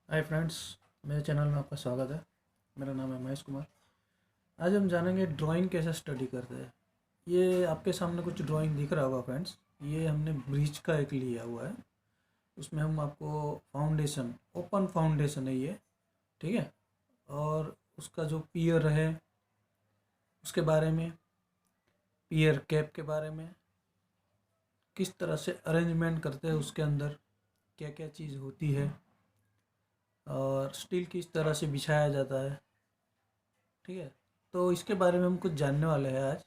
Hi friends, मेरे channel में आपका स्वागत है। मेरा नाम है महेश कुमार। आज हम जानेंगे ड्राइंग कैसे स्टडी करते हैं। ये आपके सामने कुछ ड्राइंग दिख रहा होगा फ्रेंड्स। ये हमने ब्रिज का एक लिया हुआ है। उसमें हम आपको फाउंडेशन, ओपन फाउंडेशन है ये, ठीक है। और उसका जो पियर है उसके बारे में, पियर कैप के बारे में, किस तरह से अरेंजमेंट करते हैं उसके अंदर, क्या क्या चीज़ होती है, और स्टील किस तरह से बिछाया जाता है, ठीक है। तो इसके बारे में हम कुछ जानने वाले हैं आज।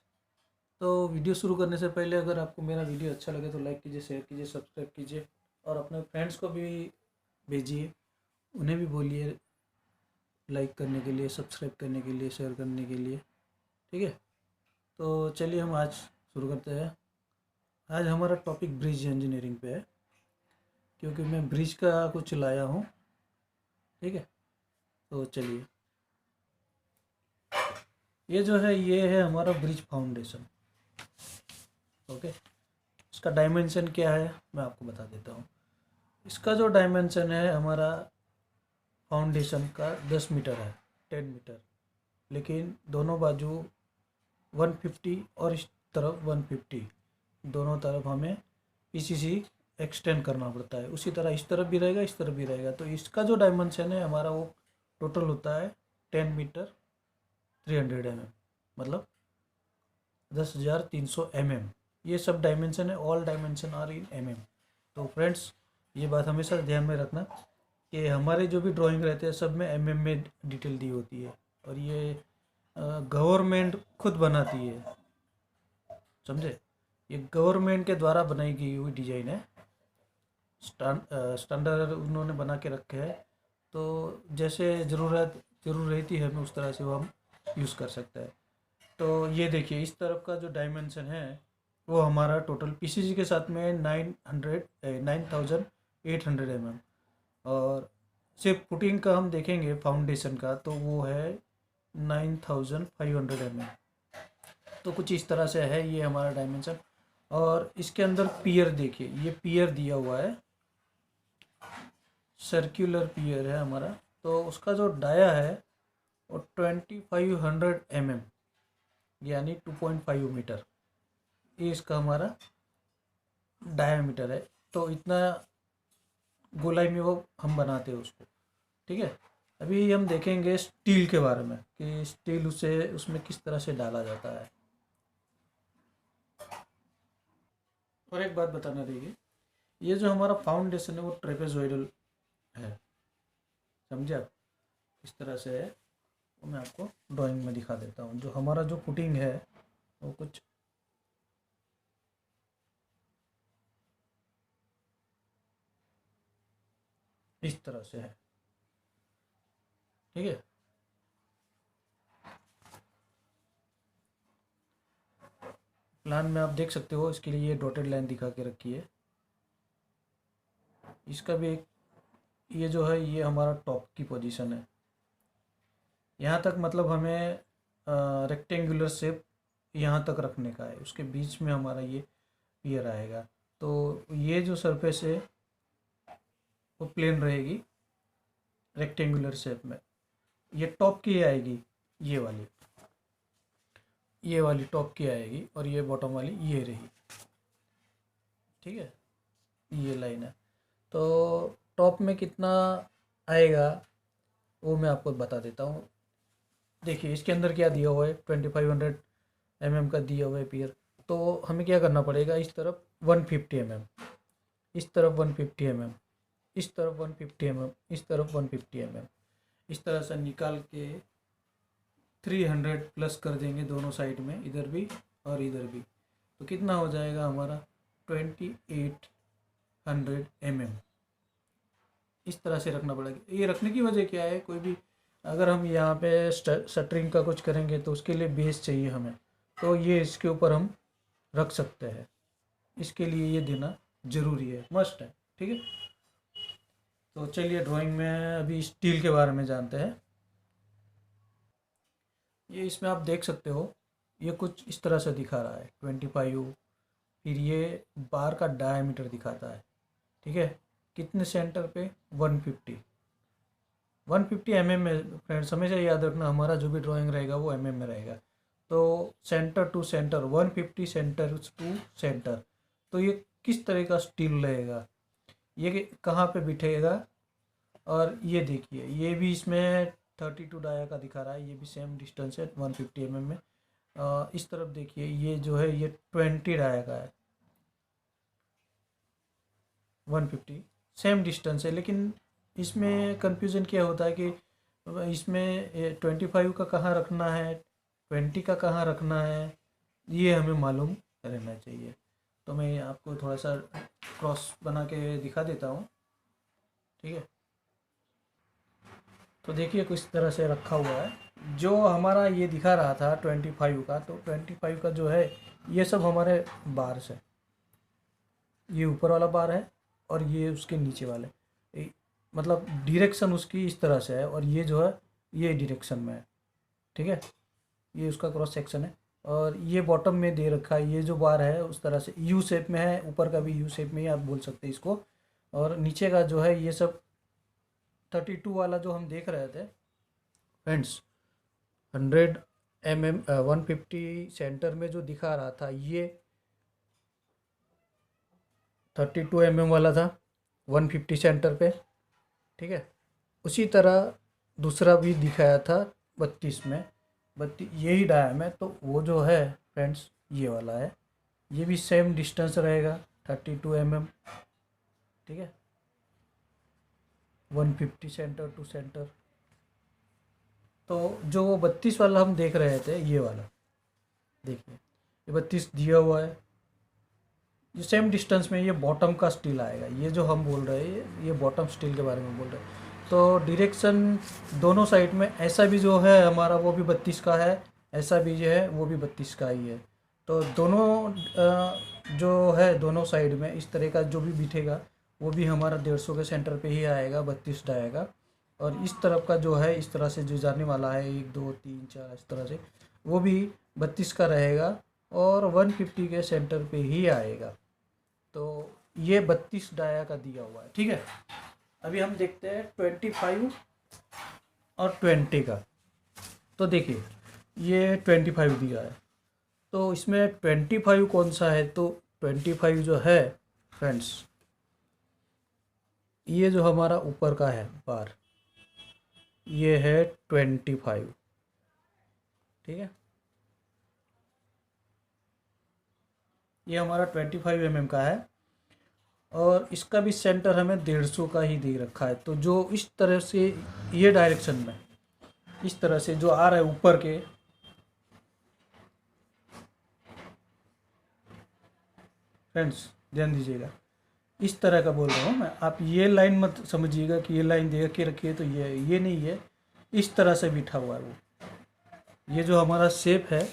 तो वीडियो शुरू करने से पहले अगर आपको मेरा वीडियो अच्छा लगे तो लाइक कीजिए, शेयर कीजिए, सब्सक्राइब कीजिए और अपने फ्रेंड्स को भी भेजिए। उन्हें भी बोलिए लाइक करने के लिए, सब्सक्राइब करने के लिए, शेयर करने के लिए, ठीक है। तो चलिए हम आज शुरू करते हैं। आज हमारा टॉपिक ब्रिज इंजीनियरिंग पे है, क्योंकि मैं ब्रिज का कुछ लाया हूँ, ठीक है। तो चलिए, ये जो है ये है हमारा ब्रिज फाउंडेशन, ओके। इसका डायमेंशन क्या है मैं आपको बता देता हूँ। इसका जो डायमेंशन है हमारा फाउंडेशन का 10 मीटर है, 10 मीटर। लेकिन दोनों बाजू 150 और इस तरफ 150, दोनों तरफ हमें पीसीसी एक्सटेंड करना पड़ता है। उसी तरह इस तरफ भी रहेगा, इस तरफ भी रहेगा। तो इसका जो डायमेंशन है हमारा वो टोटल होता है 10 मीटर 300 mm, मतलब 10,300 mm। ये सब डायमेंशन है, all dimension are in mm। तो फ्रेंड्स, ये बात हमेशा ध्यान में रखना कि हमारे जो भी ड्राइंग रहते हैं सब में में डिटेल दी होती है, और ये गवर्नमेंट खुद बनाती है, समझे। ये गवर्नमेंट के द्वारा बनाई गई हुई डिज़ाइन है, स्टैंडर्ड उन्होंने बना के रखे हैं। तो जैसे ज़रूर रहती है हमें उस तरह से वो हम यूज़ कर सकते हैं। तो ये देखिए, इस तरफ का जो डायमेंशन है वो हमारा टोटल पीसीसी के साथ में 9,800 mm। और सिर्फ फुटिंग का हम देखेंगे फाउंडेशन का तो वो है 9,500 mm। तो कुछ इस तरह से है ये हमारा डायमेंशन। और इसके अंदर पियर देखिए, ये पियर दिया हुआ है, सर्कुलर पियर है हमारा। तो उसका जो डाया है वो 2,500 mm, यानी 2.5 मीटर, ये इसका हमारा डायामीटर है। तो इतना गोलाई में वो हम बनाते हैं उसको, ठीक है। अभी हम देखेंगे स्टील के बारे में कि स्टील उसे उसमें किस तरह से डाला जाता है। और एक बात बताना रहेगी, ये जो हमारा फाउंडेशन है वो ट्रेपेजोइडल है, समझे आप। इस तरह से है, वो मैं आपको ड्राइंग में दिखा देता हूँ। जो हमारा जो फुटिंग है वो कुछ इस तरह से है, ठीक है। प्लान में आप देख सकते हो, इसके लिए ये डॉटेड लाइन दिखा के रखी है। इसका भी एक, ये जो है ये हमारा टॉप की पोजीशन है। यहाँ तक मतलब हमें रेक्टेंगुलर शेप यहाँ तक रखने का है, उसके बीच में हमारा ये पियर आएगा। तो ये जो सरफेस है वो प्लेन रहेगी रेक्टेंगुलर शेप में। ये टॉप की आएगी, ये वाली, ये वाली टॉप की आएगी, और ये बॉटम वाली ये रही, ठीक है। ये लाइन है। तो टॉप में कितना आएगा वो मैं आपको बता देता हूँ। देखिए इसके अंदर क्या दिया हुआ है, 2,500 mm का दिया हुआ है पियर। तो हमें क्या करना पड़ेगा, इस तरफ 150 mm, इस तरफ 150 mm, इस तरफ 150 mm, इस तरफ 150 mm, इस तरह से निकाल के 300 प्लस कर देंगे दोनों साइड में, इधर भी और इधर भी। तो कितना हो जाएगा हमारा 2,800 mm। इस तरह से रखना पड़ेगा। ये रखने की वजह क्या है, कोई भी अगर हम यहाँ पे शटरिंग का कुछ करेंगे तो उसके लिए बेस चाहिए हमें, तो ये इसके ऊपर हम रख सकते हैं। इसके लिए ये देना ज़रूरी है, मस्ट है, ठीक है। तो चलिए ड्राइंग में अभी स्टील के बारे में जानते हैं। ये इसमें आप देख सकते हो, ये कुछ इस तरह से दिखा रहा है 25। फिर ये बार का डायमीटर दिखाता है, ठीक है। कितने सेंटर पे 150, 150 में फ्रेंड्स हमेशा याद रखना, हमारा जो भी ड्राइंग रहेगा वो में रहेगा। तो center to center 150 center to center, तो ये किस तरह का स्टील रहेगा, ये कहाँ पे बिठेगा। और ये देखिए ये भी इसमें 32 डाया का दिखा रहा है, ये भी सेम डिस्टेंस है 150 में। इस तरफ देखिए ये जो है ये 20 डाया का है, 150 सेम डिस्टेंस है। लेकिन इसमें कंफ्यूजन क्या होता है कि इसमें 25 का कहाँ रखना है, 20 का कहाँ रखना है, ये हमें मालूम रहना चाहिए। तो मैं आपको थोड़ा सा क्रॉस बना के दिखा देता हूँ, ठीक है। तो देखिए किस तरह से रखा हुआ है। जो हमारा ये दिखा रहा था 25 का, तो 25 का जो है ये सब हमारे बार्स है, ये ऊपर वाला बार है और ये उसके नीचे वाले, मतलब डायरेक्शन उसकी इस तरह से है, और ये जो है ये डायरेक्शन में है, ठीक है। ये उसका क्रॉस सेक्शन है, और ये बॉटम में दे रखा है, ये जो बार है उस तरह से यू शेप में है, ऊपर का भी यू शेप में ही आप बोल सकते हैं इसको। और नीचे का जो है ये सब 32 वाला जो हम देख रहे थे फ्रेंड्स, 150 सेंटर में जो दिखा रहा था ये 32 वाला था 150 सेंटर पे, ठीक है। उसी तरह दूसरा भी दिखाया था 32 में, 32 यही डायम है, तो वो जो है फ्रेंड्स ये वाला है, ये भी सेम डिस्टेंस रहेगा 32 ठीक है, 150 सेंटर टू सेंटर। तो जो 32 वाला हम देख रहे थे ये वाला देखिए, ये 32 दिया हुआ है, ये सेम डिस्टेंस में ये बॉटम का स्टील आएगा, ये जो हम बोल रहे हैं ये बॉटम स्टील के बारे में बोल रहे हैं। तो डायरेक्शन दोनों साइड में, ऐसा भी जो है हमारा वो भी 32 का है, ऐसा भी जो है वो भी 32 का ही है। तो दोनों जो है दोनों साइड में इस तरह का जो भी बिठेगा वो भी हमारा 150 के सेंटर पे ही आएगा, 32 आएगा। और इस तरफ का जो है इस तरह से जो जाने वाला है 1 2 3 4 इस तरह से, वो भी 32 का रहेगा और 150 के सेंटर पे ही आएगा। तो ये 32 डाया का दिया हुआ है, ठीक है। अभी हम देखते हैं 25 और 20 का। तो देखिए ये 25 दिया है, तो इसमें 25 कौन सा है, तो 25 जो है फ्रेंड्स ये जो हमारा ऊपर का है बार, ये है 25, ठीक है। ये हमारा 25 का है, और इसका भी सेंटर हमें 150 का ही दे रखा है। तो जो इस तरह से ये डायरेक्शन में इस तरह से जो आ रहा है ऊपर के, फ्रेंड्स ध्यान दीजिएगा, इस तरह का बोल रहा हूँ मैं, आप ये लाइन मत समझिएगा कि ये लाइन दे के रखिए तो ये नहीं है, इस तरह से बिठा हुआ है वो। ये जो हमारा शेप है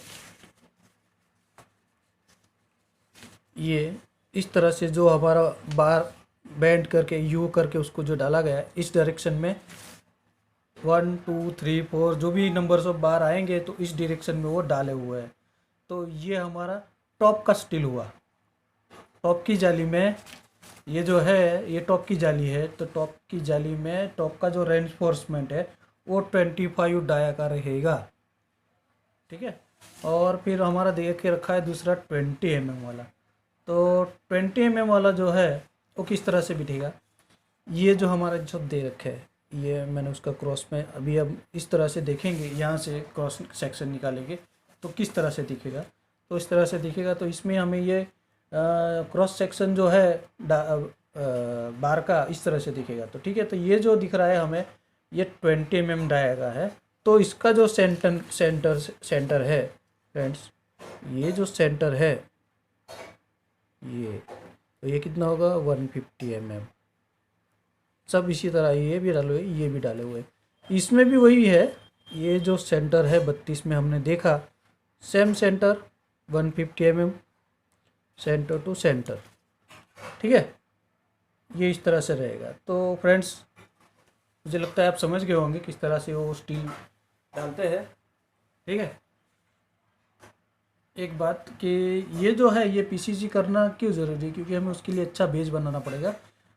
ये इस तरह से जो हमारा बार बेंड करके यू करके उसको जो डाला गया है इस डायरेक्शन में 1 2 3 4 जो भी नंबर्स ऑफ बार आएंगे तो इस डायरेक्शन में वो डाले हुए हैं। तो ये हमारा टॉप का स्टील हुआ। टॉप की जाली में ये जो है ये टॉप की जाली है, तो टॉप की जाली में टॉप का जो रेनफोर्समेंट है वो 25 डाया का रहेगा, ठीक है। और फिर हमारा दे के रखा है दूसरा 20 वाला। तो 20 वाला जो है वो किस तरह से बिठेगा, ये जो हमारा जो दे रखे है ये मैंने उसका क्रॉस में अभी अब इस तरह से देखेंगे, यहाँ से क्रॉस सेक्शन निकालेंगे तो किस तरह से दिखेगा, तो इस तरह से दिखेगा। तो इसमें हमें ये क्रॉस सेक्शन जो है बार का इस तरह से दिखेगा, तो ठीक है। तो ये जो दिख रहा है हमें ये 20 डाया का है, तो इसका जो सेंटर है फ्रेंड्स, ये जो सेंटर है ये, तो ये कितना होगा 150 सब इसी तरह ये भी डाले हुए ये भी डाले हुए, इसमें भी वही है। ये जो सेंटर है 32 में हमने देखा same center 150 center to center, ठीक है। ये इस तरह से रहेगा। तो फ्रेंड्स मुझे लगता है आप समझ गए होंगे किस तरह से वो स्टील डालते हैं, ठीक है। एक बात कि ये जो है ये पीसीसी करना क्यों ज़रूरी है, क्योंकि हमें उसके लिए अच्छा बेस बनाना पड़ेगा।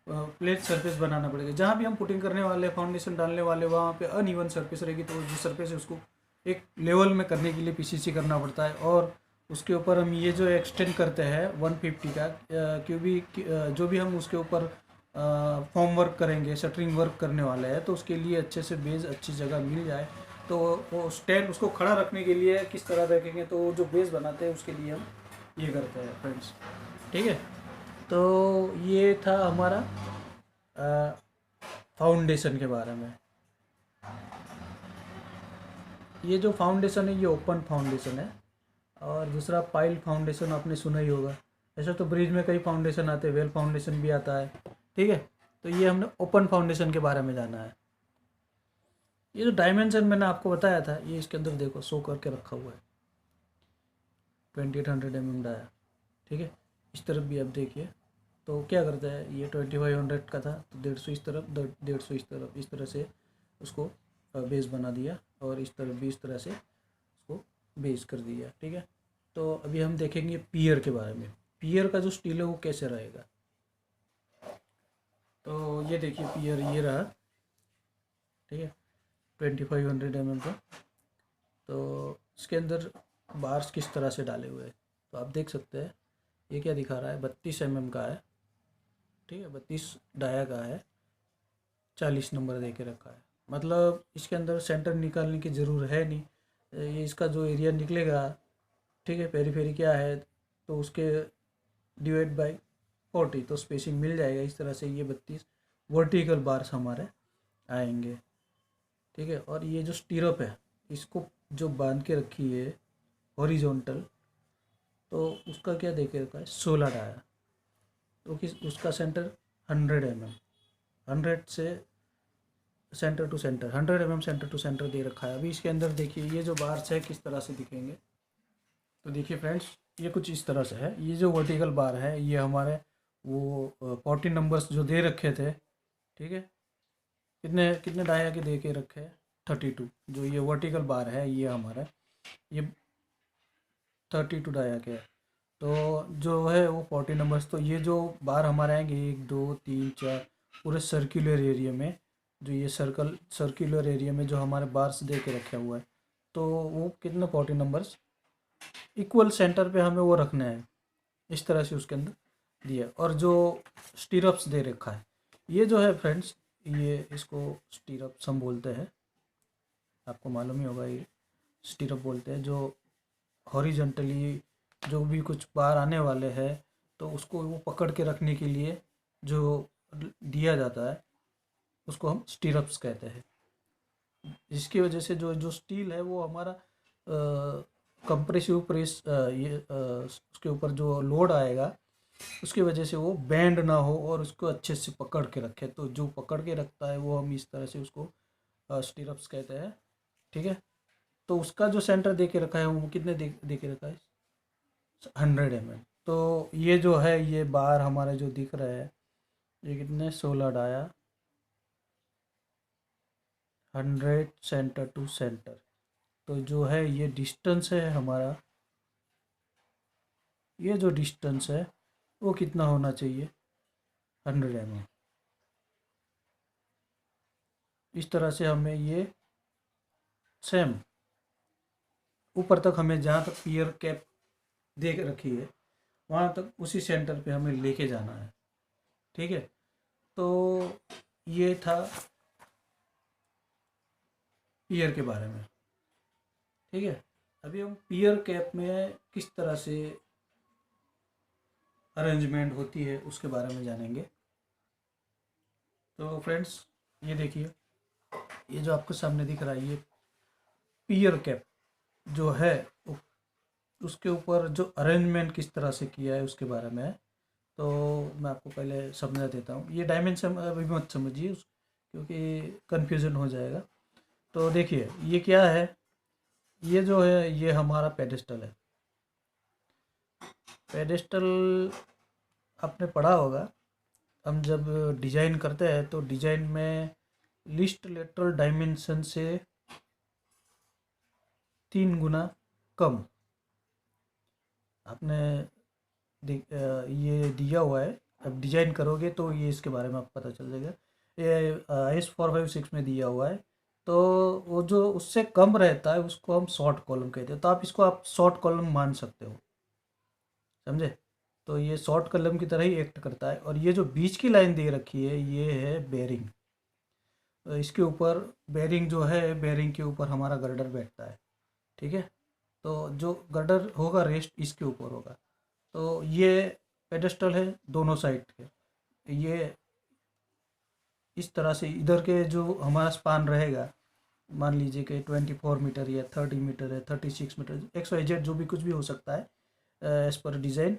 प्लेट सरफेस बनाना पड़ेगा। जहाँ भी हम पुटिंग करने वाले, फाउंडेशन डालने वाले, वहाँ पे अनइवन सरफेस रहेगी, तो जो सरफेस है उसको एक लेवल में करने के लिए पीसीसी करना पड़ता है। और उसके ऊपर हम ये जो एक्सटेंड करते हैं 150 का, जो भी हम उसके ऊपर फॉर्म वर्क करेंगे, शटरिंग वर्क करने वाले हैं, तो उसके लिए अच्छे से बेस अच्छी जगह मिल जाए, तो वो स्टैंड उसको खड़ा रखने के लिए किस तरह रखेंगे, तो जो बेस बनाते हैं उसके लिए हम ये करते हैं फ्रेंड्स। ठीक है, तो ये था हमारा फाउंडेशन के बारे में। ये जो फाउंडेशन है ये ओपन फाउंडेशन है, और दूसरा पाइल फाउंडेशन आपने सुना ही होगा। ऐसा तो ब्रिज में कई फाउंडेशन आते हैं, वेल फाउंडेशन भी आता है। ठीक है, तो ये हमने ओपन फाउंडेशन के बारे में जाना है। ये जो डायमेंशन मैंने आपको बताया था, ये इसके अंदर देखो शो करके रखा हुआ है, 2800 mm डाया। ठीक है, इस तरफ भी आप देखिए, तो क्या करता है, ये 2500 का था, तो 150 इस तरफ, 150 इस तरफ, इस तरह से उसको बेस बना दिया, और इस तरफ भी इस तरह से उसको बेस कर दिया। ठीक है, तो अभी हम देखेंगे पियर के बारे में। पियर का जो स्टील है वो कैसे रहेगा। तो ये देखिए पियर ये रहा। ठीक है, 2500 mm का। तो इसके अंदर बार्स किस तरह से डाले हुए हैं, तो आप देख सकते हैं ये क्या दिखा रहा है, 32 mm का है। ठीक है, 32 डाया का है, 40 नंबर दे के रखा है। मतलब इसके अंदर सेंटर निकालने की ज़रूरत है नहीं, ये इसका जो एरिया निकलेगा, ठीक है, पेरीफेरी क्या है, तो उसके डिवाइड बाय 40, तो स्पेसिंग मिल जाएगा। इस तरह से ये 32 वर्टिकल बार्स हमारे आएंगे। ठीक है, और ये जो स्टीरअप है, इसको जो बांध के रखी है हॉरिजॉन्टल, तो उसका क्या देखे रखा है, 16 डाया, तो किस उसका सेंटर 100 mm, 100 से centre to centre, 100 mm centre to centre दे रखा है। अभी इसके अंदर देखिए ये जो बार्स है किस तरह से दिखेंगे, तो देखिए फ्रेंड्स ये कुछ इस तरह से है। ये जो वर्टिकल बार है ये हमारे वो 40 नंबर्स जो दे रखे थे। ठीक है, कितने कितने डाया के दे के रखे हैं, 32। जो ये वर्टिकल बार है ये हमारा, ये 32 डाया के है, तो जो है वो 40 नंबर्स। तो ये जो बार हमारे आएंगे 1 2 3 4 पूरे सर्कुलर एरिया में, जो ये सर्कुलर एरिया में जो हमारे बार्स दे के रखे हुआ है, तो वो कितने 40 नंबर्स इक्वल सेंटर पे हमें वो रखना है, इस तरह से उसके अंदर दिया। और जो स्टीरअप्स दे रखा है, ये जो है फ्रेंड्स, ये इसको स्टीरअप्स हम बोलते हैं, आपको मालूम ही होगा, ये स्टीरअप बोलते हैं। जो हॉरिजॉन्टली जो भी कुछ बार आने वाले हैं, तो उसको वो पकड़ के रखने के लिए जो दिया जाता है, उसको हम स्टीरअप्स कहते हैं। जिसकी वजह से जो जो स्टील है वो हमारा कंप्रेसिव प्रेस, ये उसके ऊपर जो लोड आएगा उसकी वजह से वो बैंड ना हो, और उसको अच्छे से पकड़ के रखे। तो जो पकड़ के रखता है वो हम इस तरह से उसको स्टीरअप्स कहते हैं। ठीक है, तो उसका जो सेंटर दे के रखा है वो कितने दे के रखा है, 100 mm। तो ये जो है ये बार हमारे जो दिख रहा है, ये कितने 16 डाया, 100 सेंटर टू सेंटर। तो जो है ये डिस्टेंस है हमारा, ये जो डिस्टेंस है वो कितना होना चाहिए, 100 mm। इस तरह से हमें ये सेम ऊपर तक, हमें जहाँ तक पियर कैप दे के रखी है वहाँ तक उसी सेंटर पे हमें लेके जाना है। ठीक है, तो ये था पियर के बारे में। ठीक है, अभी हम पियर कैप में किस तरह से अरेंजमेंट होती है उसके बारे में जानेंगे। तो फ्रेंड्स ये देखिए, ये जो आपके सामने दिख रहा है ये पियर कैप जो है, उसके ऊपर जो अरेंजमेंट किस तरह से किया है उसके बारे में है। तो मैं आपको पहले समझा देता हूँ, ये डायमेंशन अभी मत समझिए क्योंकि कन्फ्यूज़न हो जाएगा। तो देखिए ये क्या है, ये जो है ये हमारा पेडेस्टल है। पेडेस्टल आपने पढ़ा होगा, हम जब डिज़ाइन करते हैं तो डिज़ाइन में लिस्ट लेटरल डायमेंशन से 3 गुना कम आपने ये दिया हुआ है अब डिजाइन करोगे तो ये इसके बारे में आपको पता चल जाएगा। ये IS 456 में दिया हुआ है। तो वो जो उससे कम रहता है उसको हम शॉर्ट कॉलम कहते हैं, तो आप शॉर्ट कॉलम मान सकते हो, समझे। तो ये शॉर्ट कॉलम की तरह ही एक्ट करता है। और ये जो बीच की लाइन दे रखी है ये है बेरिंग। तो इसके ऊपर बेरिंग जो है, बेरिंग के ऊपर हमारा गर्डर बैठता है, ठीक है। तो जो गर्डर होगा रेस्ट इसके ऊपर होगा। तो ये पेडेस्टल है दोनों साइड के। ये इस तरह से इधर के जो हमारा स्पान रहेगा, मान लीजिए कि 24 मीटर या 30 मीटर है, 36 मीटर, XYZ जो भी कुछ भी हो सकता है एज पर डिज़ाइन,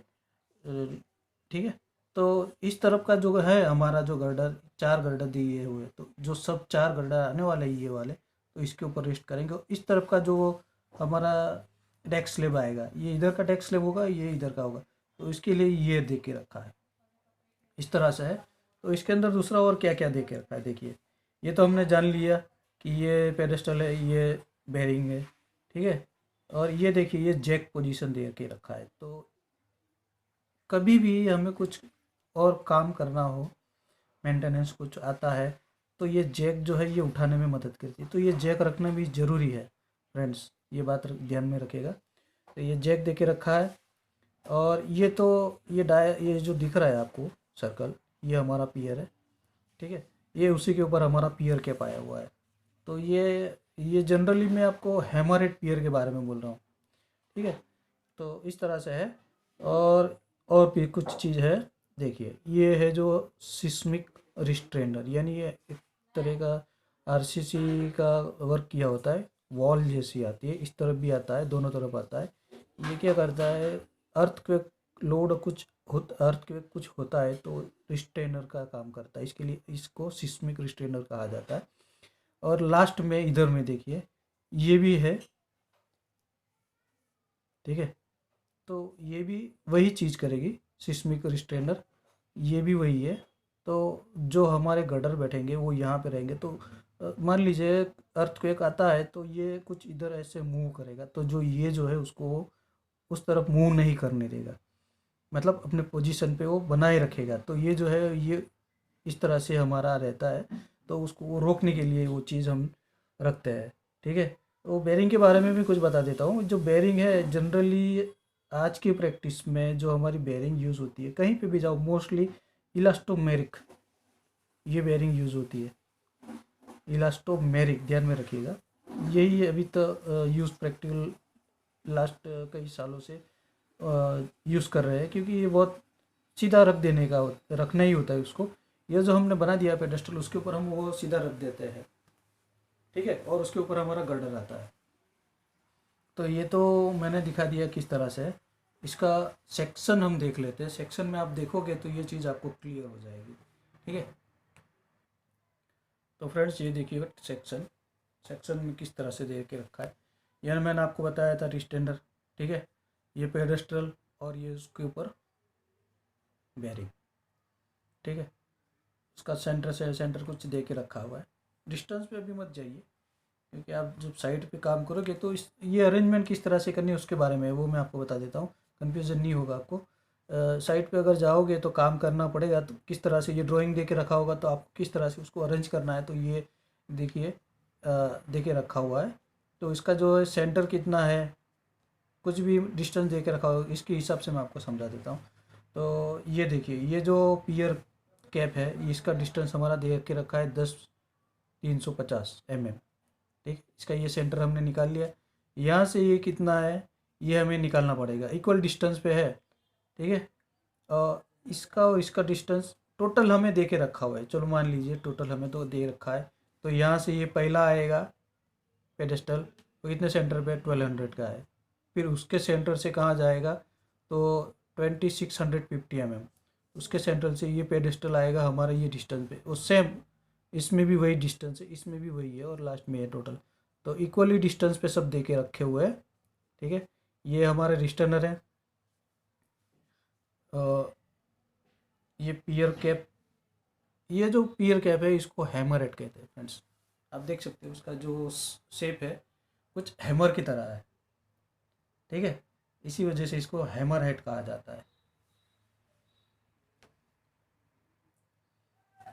ठीक है। तो इस तरफ का जो है हमारा जो गर्डर, 4 गर्डर दिए हुए, तो जो सब 4 गर्डर आने वाले ये वाले, तो इसके ऊपर रेस्ट करेंगे। और इस तरफ का जो हमारा डेक स्लेब आएगा, ये इधर का डेक स्लेब होगा, ये इधर का होगा, तो इसके लिए ये दे के रखा है, इस तरह से है। तो इसके अंदर दूसरा और क्या क्या दे के रखा है देखिए। ये तो हमने जान लिया कि ये पेडेस्टल है, ये बेरिंग है, ठीक है। और ये देखिए ये जैक पोजीशन दे के रखा है। तो कभी भी हमें कुछ और काम करना हो, मेंटेनेंस कुछ आता है, तो ये जैक जो है ये उठाने में मदद करती है। तो ये जैक रखना भी ज़रूरी है फ्रेंड्स, ये बात ध्यान में रखिएगा। तो ये जैक दे के रखा है। और ये तो ये जो दिख रहा है आपको सर्कल, ये हमारा पियर है, ठीक है। ये उसी के ऊपर हमारा पियर कैप आया हुआ है। तो ये जनरली मैं आपको हैमरहेड पियर के बारे में बोल रहा हूँ, ठीक है। तो इस तरह से है। और भी कुछ चीज़ है, देखिए ये है जो सिस्मिक रिस्ट्रेनर, यानी ये एक तरह का RCC का वर्क किया होता है। वॉल जैसी आती है, इस तरफ भी आता है, दोनों तरफ आता है। ये क्या करता है, अर्थक्वेक लोड कुछ अर्थक्वेक कुछ होता है तो रिस्ट्रेनर का काम करता है, इसके लिए इसको सिस्मिक रिस्ट्रेनर कहा जाता है। और लास्ट में इधर में देखिए ये भी है, ठीक है। तो ये भी वही चीज़ करेगी, सिस्मिक रिस्ट्रेनर, ये भी वही है। तो जो हमारे गडर बैठेंगे वो यहाँ पे रहेंगे। तो मान लीजिए अर्थक्वेक आता है तो ये कुछ इधर ऐसे मूव करेगा, तो जो ये जो है उसको उस तरफ मूव नहीं करने देगा, मतलब अपने पोजीशन पे वो बनाए रखेगा। तो ये जो है ये इस तरह से हमारा रहता है। तो उसको वो रोकने के लिए वो चीज़ हम रखते हैं, ठीक है। तो बेरिंग के बारे में भी कुछ बता देता हूँ। जो बेरिंग है जनरली आज की प्रैक्टिस में जो हमारी बेरिंग यूज़ होती है, कहीं पे भी जाओ मोस्टली इलास्टोमेरिक ये बेरिंग यूज़ होती है। इलास्टोमेरिक ध्यान में रखिएगा, यही अभी तो यूज़ प्रैक्टिकल लास्ट कई सालों से यूज़ कर रहे हैं, क्योंकि ये बहुत सीधा रखना ही होता है उसको। ये जो हमने बना दिया पेडेस्टल, उसके ऊपर हम वो सीधा रख देते हैं, ठीक है। और उसके ऊपर हमारा गर्डर आता है। तो ये तो मैंने दिखा दिया किस तरह से है। इसका सेक्शन हम देख लेते हैं। सेक्शन में आप देखोगे तो ये चीज़ आपको क्लियर हो जाएगी, ठीक है। तो फ्रेंड्स ये देखिएगा सेक्शन में किस तरह से दे के रखा है। यह मैंने आपको बताया था रिस्टेंडर, ठीक है। ये पेडेस्टल और ये उसके ऊपर बेरिंग, ठीक है। उसका सेंटर कुछ दे के रखा हुआ है। डिस्टेंस पे अभी मत जाइए, क्योंकि आप जब साइट पे काम करोगे तो ये अरेंजमेंट किस तरह से करनी है उसके बारे में वो मैं आपको बता देता हूँ, कन्फ्यूज़न नहीं होगा आपको। साइट पे अगर जाओगे तो काम करना पड़ेगा, तो किस तरह से ये ड्राइंग दे के रखा होगा तो आपको किस तरह से उसको अरेंज करना है। तो ये देखिए दे के रखा हुआ है। तो इसका जो है सेंटर कितना है, कुछ भी डिस्टेंस दे के रखा होगा, इसके हिसाब से मैं आपको समझा देता हूँ। तो ये देखिए ये जो पियर कैप है इसका डिस्टेंस हमारा दे के रखा है 10 350 mm, ठीक। इसका ये सेंटर हमने निकाल लिया। यहाँ से ये कितना है ये हमें निकालना पड़ेगा, इक्वल डिस्टेंस पे है, ठीक है। और इसका डिस्टेंस टोटल हमें दे के रखा हुआ है। चलो मान लीजिए टोटल हमें तो दे रखा है। तो यहाँ से ये पहला आएगा पेडेस्टल, तो इतने सेंटर पे 1200 का है। फिर उसके सेंटर से कहाँ जाएगा, तो 2650 mm उसके सेंटर से ये पेडेस्टल आएगा हमारा ये डिस्टेंस पे। और सेम इसमें भी वही डिस्टेंस है, इसमें भी वही है, और लास्ट में है टोटल। तो इक्वली डिस्टेंस पे सब दे के रखे हुए हैं, ठीक है। ये हमारे रिस्टर्नर है। ये पियर कैप, ये जो पियर कैप है इसको हैमर हेड कहते हैं फ्रेंड्स। आप देख सकते हो उसका जो शेप है कुछ हैमर की तरह है, ठीक है। इसी वजह से इसको हैमर हेड कहा जाता है।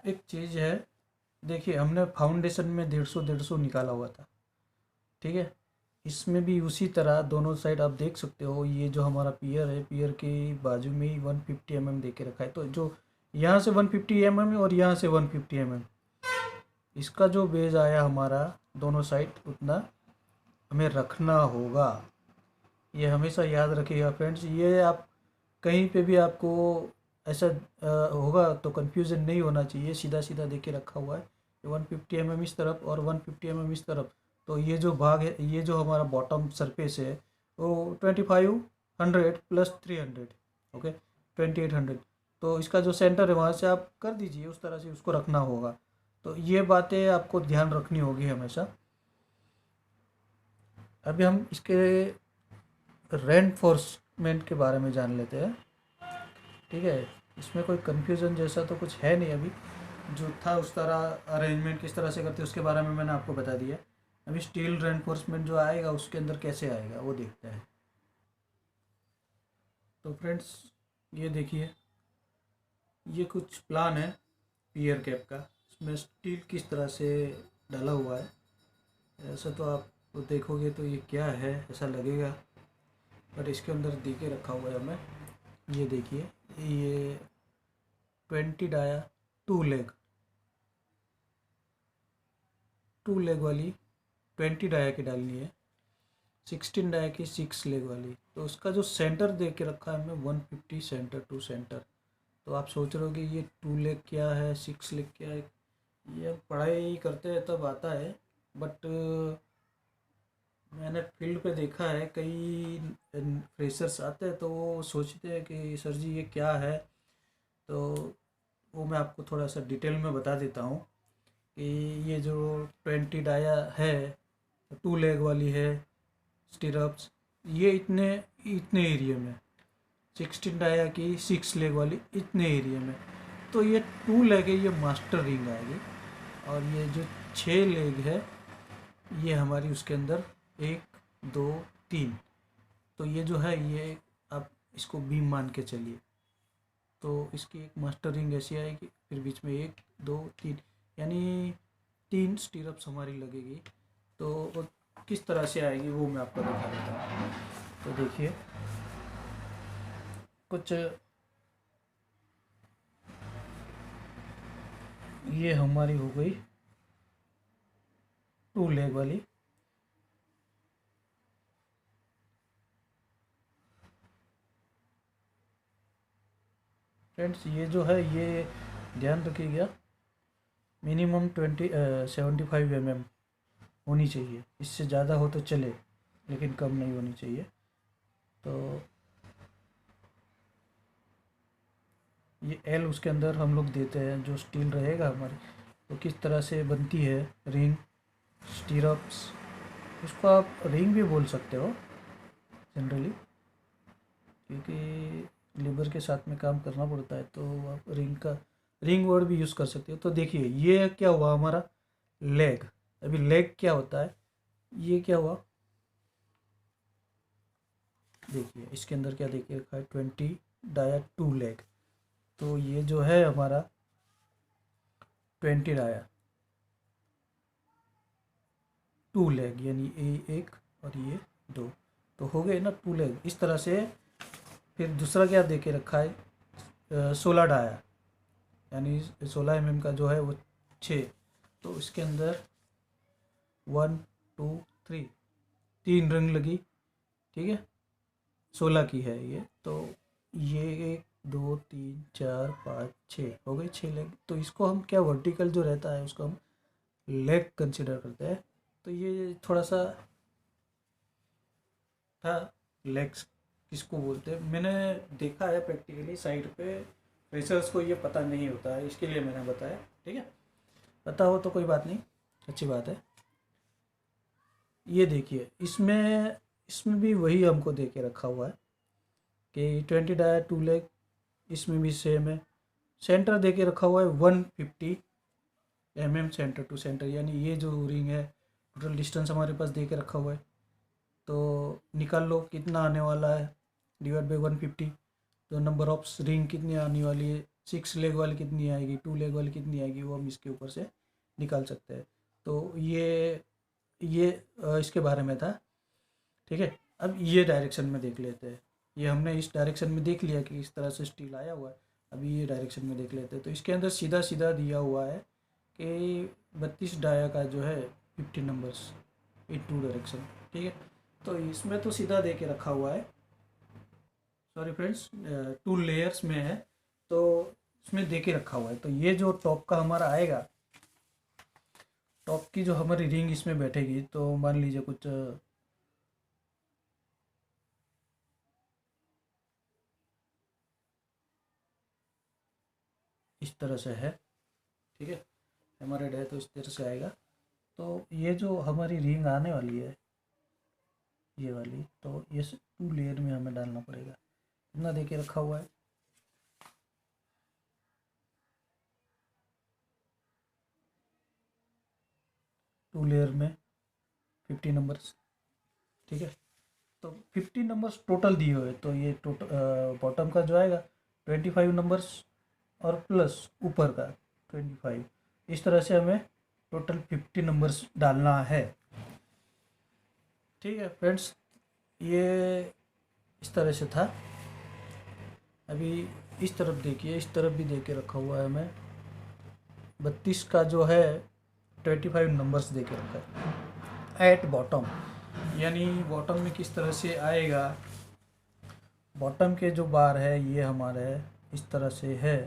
एक चीज़ है, देखिए हमने फाउंडेशन में 150 निकाला हुआ था, ठीक है। इसमें भी उसी तरह दोनों साइड आप देख सकते हो, ये जो हमारा पियर है, पियर के बाजू में ही 150 mm दे के रखा है। तो जो यहाँ से 150 mm और यहाँ से 150 mm, इसका जो बेज आया हमारा दोनों साइड, उतना हमें रखना होगा। ये हमेशा याद रखिएगा फ्रेंड्स। ये आप कहीं पे भी आपको ऐसा होगा तो कंफ्यूजन नहीं होना चाहिए। सीधा सीधा दे के रखा हुआ है, 150 mm इस तरफ और 150 mm इस तरफ। तो ये जो भाग है, ये जो हमारा बॉटम सरफेस है, वो 2500 प्लस 300, ओके 2800। तो इसका जो सेंटर है वहाँ से आप कर दीजिए, उस तरह से उसको रखना होगा। तो ये बातें आपको ध्यान रखनी होगी हमेशा। अभी हम इसके रेनफोर्समेंट के बारे में जान लेते हैं, ठीक है। इसमें कोई कन्फ्यूज़न जैसा तो कुछ है नहीं। अभी जो था उस तरह अरेंजमेंट किस तरह से करते हैं उसके बारे में मैंने आपको बता दिया। अभी स्टील रेनफोर्समेंट जो आएगा उसके अंदर कैसे आएगा वो देखते हैं। तो फ्रेंड्स ये देखिए, ये कुछ प्लान है पियर कैप का। इसमें स्टील किस तरह से डाला हुआ है, ऐसा तो आप तो देखोगे तो ये क्या है ऐसा लगेगा, बट इसके अंदर दे के रखा हुआ है हमें। ये देखिए, ये 20 डाया 2 लेग वाली 20 डाया की डालनी है, 16 डाया की 6 लेग वाली। तो उसका जो सेंटर दे के रखा है हमें 150 सेंटर टू सेंटर। तो आप सोच रहे हो कि ये 2 लेग क्या है, 6 लेग क्या है। ये पढ़ाई करते हैं तब आता है, बट मैंने फील्ड पे देखा है कई फ्रेशर्स आते हैं तो वो सोचते हैं कि सर जी ये क्या है। तो वो मैं आपको थोड़ा सा डिटेल में बता देता हूँ कि ये जो 20 डाया है, 2 लेग वाली है स्टिरप्स, ये इतने इतने एरिया में, 16 डाया की 6 लेग वाली इतने एरिया में। तो ये 2 लेग है, ये मास्टर रिंग आएगी। और ये जो 6 लेग है, ये हमारी उसके अंदर 1 2 3। तो ये जो है, ये आप इसको बीम मान के चलिए। तो इसकी एक मास्टर रिंग ऐसी आएगी, फिर बीच में 1 2 3, यानी 3 स्टीरअप्स हमारी लगेगी। तो वो किस तरह से आएगी वो मैं आपको दिखा देता हूँ। तो देखिए, कुछ ये हमारी हो गई 2 लेग वाली। फ्रेंड्स ये जो है, ये ध्यान रखिएगा, मिनिमम 75 mm होनी चाहिए। इससे ज़्यादा हो तो चले, लेकिन कम नहीं होनी चाहिए। तो ये एल उसके अंदर हम लोग देते हैं जो स्टील रहेगा हमारी। तो किस तरह से बनती है रिंग, स्टीरअप्स, इसको आप रिंग भी बोल सकते हो जनरली, क्योंकि लेबर के साथ में काम करना पड़ता है। तो आप रिंग वर्ड भी यूज़ कर सकते हो। तो देखिए, ये क्या हुआ हमारा लेग। अभी लेग क्या होता है, ये क्या हुआ, देखिए इसके अंदर क्या देखिए रखा है, 20 डाया 2 लेग। तो ये जो है हमारा 20 डाया 2 लेग, यानी ये 1 और ये 2, तो हो गए ना 2 लेग इस तरह से। फिर दूसरा क्या दे के रखा है, 16 डाया, यानी 16 mm का जो है वो 6। तो इसके अंदर 1 2 3, 3 रिंग लगी, ठीक है, 16 की है ये। तो ये 1 2 3 4 5 6 हो गए, 6 लेग। तो इसको हम क्या, वर्टिकल जो रहता है उसको हम लेग कंसिडर करते हैं। तो ये थोड़ा सा था लेग्स किसको बोलते हैं। मैंने देखा है प्रैक्टिकली साइड पे, फ्रेशर्स को ये पता नहीं होता है, इसके लिए मैंने बताया, ठीक है। पता हो तो कोई बात नहीं, अच्छी बात है। ये देखिए, इसमें इसमें भी वही हमको दे के रखा हुआ है कि 20 डाया 2 लेग, इसमें भी सेम है। सेंटर दे के रखा हुआ है 150 mm सेंटर टू सेंटर, यानी ये जो रिंग है टोटल डिस्टेंस हमारे पास दे के रखा हुआ है। तो निकाल लो कितना आने वाला है, डिवाइड बाई 150। तो नंबर ऑफ रिंग कितनी आने वाली है, 6 लेग वाली कितनी आएगी, 2 लेग वाली कितनी आएगी, वो हम इसके ऊपर से निकाल सकते हैं। तो ये इसके बारे में था। ठीक है, अब ये डायरेक्शन में देख लेते हैं। ये हमने इस डायरेक्शन में देख लिया कि इस तरह से स्टील आया हुआ है। अभी ये डायरेक्शन में देख लेते हैं। तो इसके अंदर सीधा सीधा दिया हुआ है कि 32 डाया का जो है 50 नंबर्स इन 2 डायरेक्शन। ठीक है, तो इसमें तो सीधा दे के रखा हुआ है, सॉरी फ्रेंड्स, 2 लेयर्स में है तो इसमें दे के रखा हुआ है। तो ये जो टॉप का हमारा आएगा, टॉप की जो हमारी रिंग इसमें बैठेगी, तो मान लीजिए कुछ इस तरह से है। ठीक है, हमारे है तो इस तरह से आएगा। तो ये जो हमारी रिंग आने वाली है ये वाली, तो ये 2 लेयर में हमें डालना पड़ेगा। इतना दे के रखा हुआ है। टू लेयर में 50 नंबर्स। ठीक है, तो 50 नंबर्स टोटल दिए हुए, तो ये टोटल बॉटम का जो आएगा 25 नंबर्स और प्लस ऊपर का 25। इस तरह से हमें टोटल 50 नंबर्स डालना है। ठीक है फ्रेंड्स, ये इस तरह से था। अभी इस तरफ देखिए, इस तरफ भी दे के रखा हुआ है हमें 32 का जो है 25 नंबर्स दे के रखा है एट बॉटम। यानी बॉटम में किस तरह से आएगा, बॉटम के जो बार है ये हमारे इस तरह से है।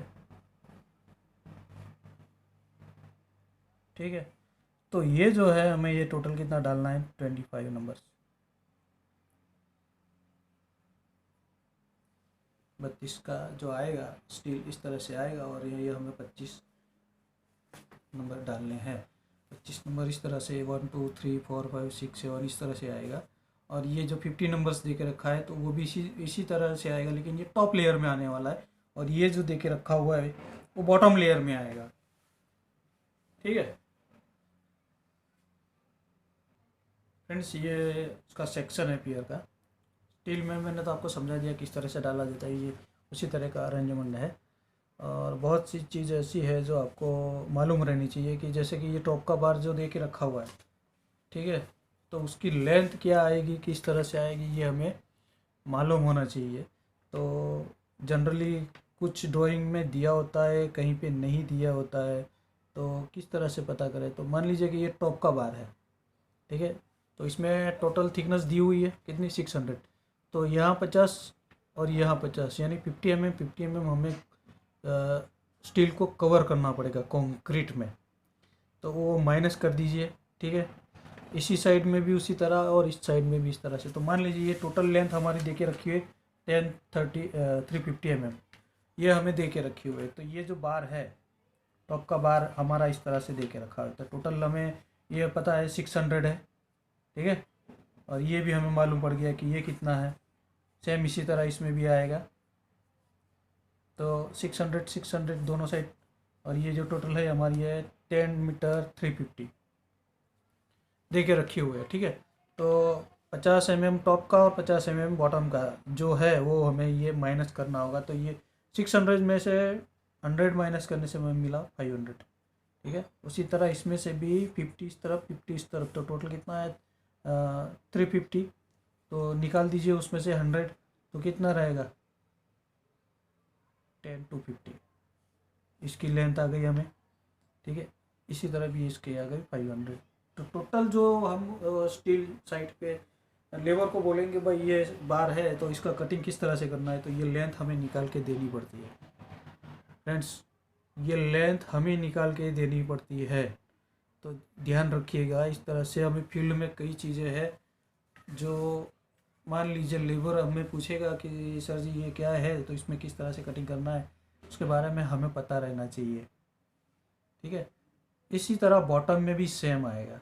ठीक है, तो ये जो है हमें ये टोटल कितना डालना है 25 नंबर्स। 32 का जो आएगा स्टील इस तरह से आएगा और ये हमें 25 नंबर डालने हैं। 25 नंबर इस तरह से 1 2 3 4 5 6 7 इस तरह से आएगा। और ये जो 50 नंबर्स दे के रखा है तो वो भी इसी तरह से आएगा, लेकिन ये टॉप लेयर में आने वाला है और ये जो दे के रखा हुआ है वो बॉटम लेयर में आएगा। ठीक है फ्रेंड्स, ये उसका सेक्शन है पियर का। स्टील में मैंने तो आपको समझा दिया किस तरह से डाला जाता है, ये उसी तरह का अरेंजमेंट है। और बहुत सी चीज़ ऐसी है जो आपको मालूम रहनी चाहिए कि जैसे कि ये टॉप का बार जो दे के रखा हुआ है, ठीक है, तो उसकी लेंथ क्या आएगी, किस तरह से आएगी, ये हमें मालूम होना चाहिए। तो जनरली कुछ ड्राइंग में दिया होता है, कहीं पे नहीं दिया होता है, तो किस तरह से पता करें। तो मान लीजिए कि ये टॉप का बार है, ठीक है, तो इसमें टोटल थिकनेस दी हुई है कितनी 600। तो यहाँ 50 और यहाँ 50 यानी 50 mm हमें स्टील को कवर करना पड़ेगा कंक्रीट में, तो वो माइनस कर दीजिए। ठीक है, इसी साइड में भी उसी तरह और इस साइड में भी इस तरह से। तो मान लीजिए ये टोटल लेंथ हमारी दे के रखी हुई है 350 mm, ये हमें दे के रखी हुई है। तो ये जो बार है टॉप का बार हमारा इस तरह से दे के रखा हुआ है। तो टोटल हमें ये पता है 600 है। ठीक है, और ये भी हमें मालूम पड़ गया कि ये कितना है। सेम इसी तरह इसमें भी आएगा, तो 600 दोनों साइड। और ये जो टोटल है हमारी है 10 मीटर 350 दे के रखी हुई है। ठीक है, तो 50 mm टॉप का और 50 mm बॉटम का जो है वो हमें ये माइनस करना होगा। तो ये 600 में से 100 माइनस करने से हमें मिला 500। ठीक है, उसी तरह इसमें से भी 50 इस तरफ 50 इस तरफ, तो टोटल कितना है 350। तो निकाल दीजिए उसमें से 100, तो कितना रहेगा 10 to 50, इसकी लेंथ आ गई हमें। ठीक है, इसी तरह भी इसकी आ गई 500। तो टोटल जो हम स्टील साइड पे लेबर को बोलेंगे भाई ये बार है तो इसका कटिंग किस तरह से करना है, तो ये लेंथ हमें निकाल के देनी पड़ती है फ्रेंड्स, ये लेंथ हमें निकाल के देनी पड़ती है। तो ध्यान रखिएगा, इस तरह से हमें फील्ड में कई चीज़ें हैं जो मान लीजिए लेबर हमें पूछेगा कि सर जी ये क्या है, तो इसमें किस तरह से कटिंग करना है उसके बारे में हमें पता रहना चाहिए। ठीक है, इसी तरह बॉटम में भी सेम आएगा।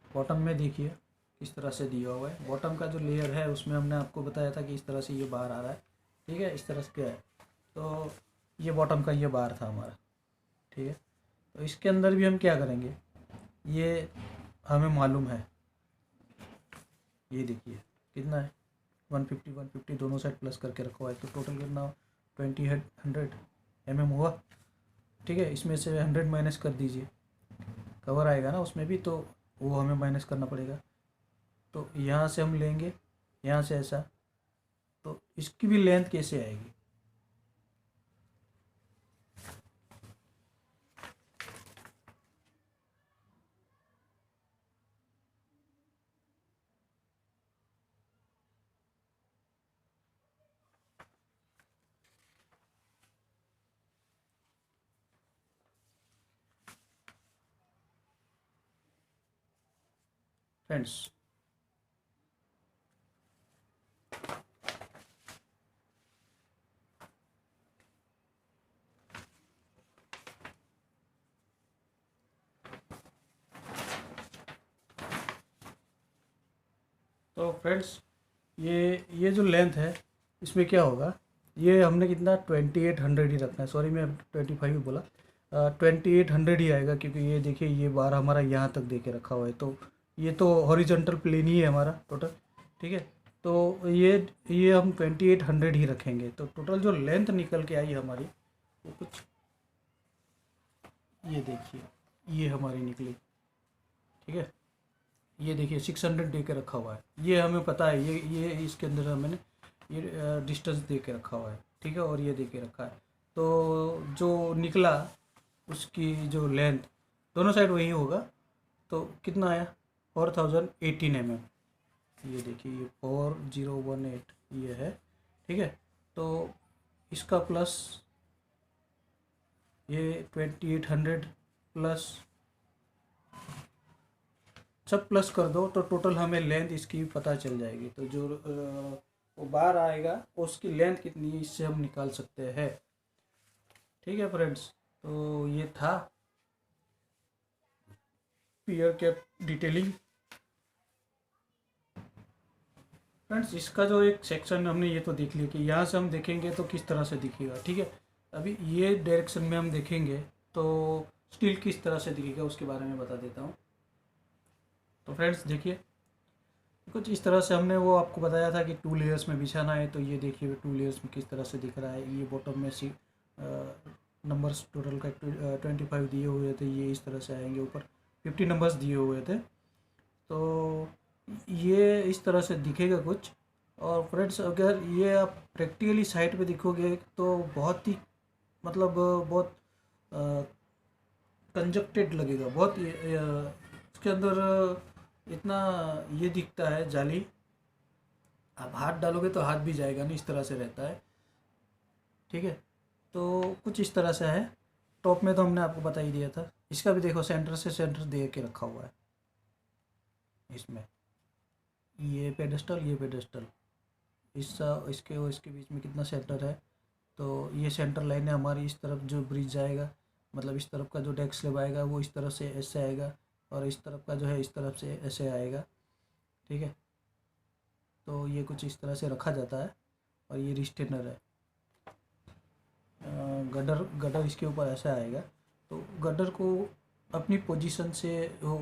बॉटम में देखिए किस तरह से दिया हुआ है। बॉटम का जो लेयर है उसमें हमने आपको बताया था कि इस तरह से ये बार आ रहा है। ठीक है, इस तरह से क्या है, तो ये बॉटम का ये बार था हमारा। ठीक है, तो इसके अंदर भी हम क्या करेंगे, ये हमें मालूम है। ये देखिए कितना है 150 150 दोनों साइड प्लस करके रखा हुआ है, तो टोटल कितना 100 mm हुआ। ठीक है, इसमें से 100 माइनस कर दीजिए, कवर आएगा ना उसमें भी, तो वो हमें माइनस करना पड़ेगा। तो यहाँ से हम लेंगे, यहाँ से ऐसा, तो इसकी भी लेंथ कैसे आएगी? फ्रेंड्स, तो फ्रेंड्स ये जो लेंथ है इसमें क्या होगा, ये हमने कितना 2800 ही रखना है। सॉरी, मैं 25 ही बोला, 2800 ही आएगा, क्योंकि ये देखिए ये बार हमारा यहाँ तक दे के रखा हुआ है, तो ये तो हॉरिजॉन्टल प्लेन ही है हमारा टोटल। ठीक है, तो ये हम 2800 ही रखेंगे। तो टोटल जो लेंथ निकल के आई हमारी वो कुछ ये देखिए, ये हमारी निकली। ठीक है, ये देखिए 600 दे के रखा हुआ है, ये हमें पता है, ये इसके अंदर मैंने ये डिस्टेंस दे के रखा हुआ है। ठीक है, और ये दे के रखा है, तो जो निकला उसकी जो लेंथ दोनों साइड वही होगा, तो कितना आया 4018 mm। ये देखिए ये 4018 ये है। ठीक है, तो इसका प्लस ये 2800 प्लस सब प्लस कर दो, तो टोटल हमें लेंथ इसकी पता चल जाएगी। तो जो वो बार आएगा उसकी लेंथ कितनी है इससे हम निकाल सकते हैं। ठीक है फ्रेंड्स, तो ये था पियर कैप डिटेलिंग। फ्रेंड्स, इसका जो एक सेक्शन हमने ये तो देख लिया कि यहाँ से हम देखेंगे तो किस तरह से दिखेगा। ठीक है, अभी ये डायरेक्शन में हम देखेंगे तो स्टील किस तरह से दिखेगा उसके बारे में बता देता हूँ। तो फ्रेंड्स देखिए, कुछ इस तरह से हमने वो आपको बताया था कि 2 लेयर्स में बिछाना है, तो ये देखिए 2 लेयर्स में किस तरह से दिख रहा है। ये बॉटम में नंबर्स टोटल का 25 दिए हुए थे, ये इस तरह से आएंगे। ऊपर 50 नंबर्स दिए हुए थे, तो ये इस तरह से दिखेगा कुछ। और फ्रेंड्स, अगर ये आप प्रैक्टिकली साइट पे दिखोगे तो बहुत ही मतलब बहुत कंजक्टेड लगेगा, बहुत इसके अंदर इतना ये दिखता है जाली, आप हाथ डालोगे तो हाथ भी जाएगा नहीं, इस तरह से रहता है। ठीक है, तो कुछ इस तरह से है। टॉप में तो हमने आपको बता ही दिया था। इसका भी देखो सेंटर से सेंटर दे के रखा हुआ है इसमें, ये पेडेस्टल इसके और इसके बीच में कितना सेंटर है। तो ये सेंटर लाइन है हमारी। इस तरफ जो ब्रिज जाएगा, मतलब इस तरफ का जो डेक स्लैब आएगा वो इस तरफ से ऐसे आएगा, और इस तरफ का जो है इस तरफ से ऐसे आएगा। ठीक है, तो ये कुछ इस तरह से रखा जाता है। और ये रिस्टेनर है, गडर इसके ऊपर ऐसा आएगा, तो गडर को अपनी पोजीशन से वो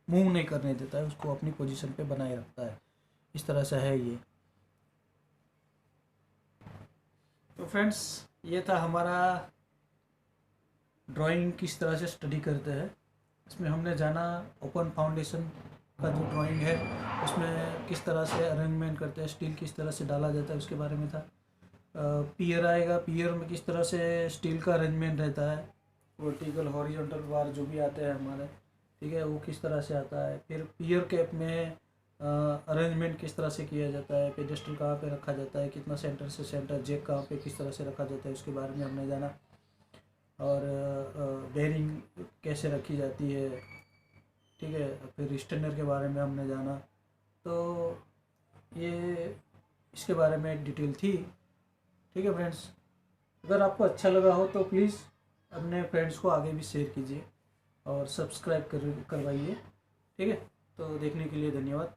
मूव नहीं करने देता है, उसको अपनी पोजीशन पे बनाए रखता है। इस तरह से है ये। तो फ्रेंड्स, ये था हमारा ड्राइंग किस तरह से स्टडी करते हैं। इसमें हमने जाना ओपन फाउंडेशन का जो ड्राइंग है उसमें किस तरह से अरेंजमेंट करते हैं, स्टील किस तरह से डाला जाता है उसके बारे में था। पियर आएगा, पियर में किस तरह से स्टील का अरेंजमेंट रहता है, वर्टिकल हॉरिजॉन्टल बार जो भी आते हैं हमारे। ठीक है, वो किस तरह से आता है। फिर पियर कैप में अरेंजमेंट किस तरह से किया जाता है, पेडेस्टल कहाँ पे रखा जाता है, कितना सेंटर से सेंटर, जैक कहाँ पे किस तरह से रखा जाता है उसके बारे में हमने जाना। और बेयरिंग कैसे रखी जाती है। ठीक है, फिर रिस्टेनर के बारे में हमने जाना। तो ये इसके बारे में डिटेल थी। ठीक है फ्रेंड्स, अगर आपको अच्छा लगा हो तो प्लीज़ अपने फ्रेंड्स को आगे भी शेयर कीजिए और सब्सक्राइब करवाइए। ठीक है, तो देखने के लिए धन्यवाद।